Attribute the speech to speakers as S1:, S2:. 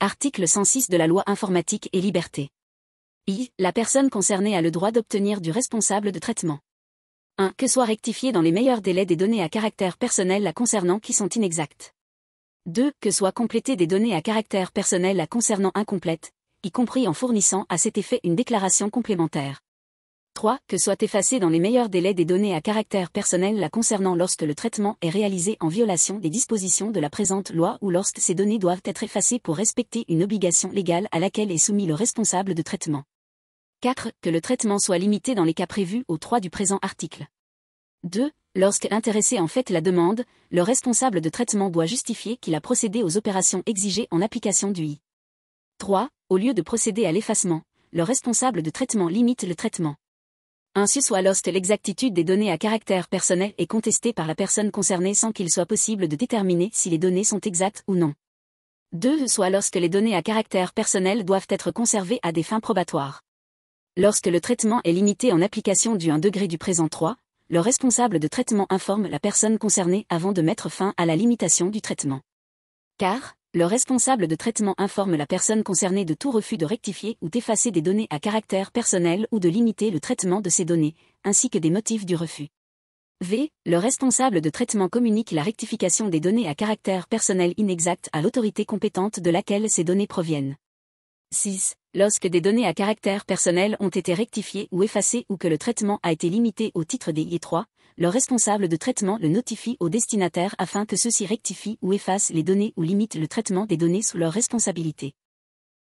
S1: Article 106 de la Loi informatique et liberté. I. La personne concernée a le droit d'obtenir du responsable de traitement 1. Que soient rectifiés dans les meilleurs délais des données à caractère personnel la concernant qui sont inexactes. 2. Que soient complétées des données à caractère personnel la concernant incomplètes, y compris en fournissant à cet effet une déclaration complémentaire. 3. Que soient effacées dans les meilleurs délais des données à caractère personnel la concernant lorsque le traitement est réalisé en violation des dispositions de la présente loi ou lorsque ces données doivent être effacées pour respecter une obligation légale à laquelle est soumis le responsable de traitement. 4. Que le traitement soit limité dans les cas prévus au 3 du présent article. 2. Lorsque l'intéressé en fait la demande, le responsable de traitement doit justifier qu'il a procédé aux opérations exigées en application du I. 3. Au lieu de procéder à l'effacement, le responsable de traitement limite le traitement. Ainsi soit lorsque l'exactitude des données à caractère personnel est contestée par la personne concernée sans qu'il soit possible de déterminer si les données sont exactes ou non. 2. Soit lorsque les données à caractère personnel doivent être conservées à des fins probatoires. Lorsque le traitement est limité en application du 1 degré du présent 3, le responsable de traitement informe la personne concernée avant de mettre fin à la limitation du traitement. Car, le responsable de traitement informe la personne concernée de tout refus de rectifier ou d'effacer des données à caractère personnel ou de limiter le traitement de ces données, ainsi que des motifs du refus. V. Le responsable de traitement communique la rectification des données à caractère personnel inexactes à l'autorité compétente de laquelle ces données proviennent. 6. Lorsque des données à caractère personnel ont été rectifiées ou effacées ou que le traitement a été limité au titre des I3, le responsable de traitement le notifie au destinataire afin que ceux-ci rectifient ou effacent les données ou limitent le traitement des données sous leur responsabilité.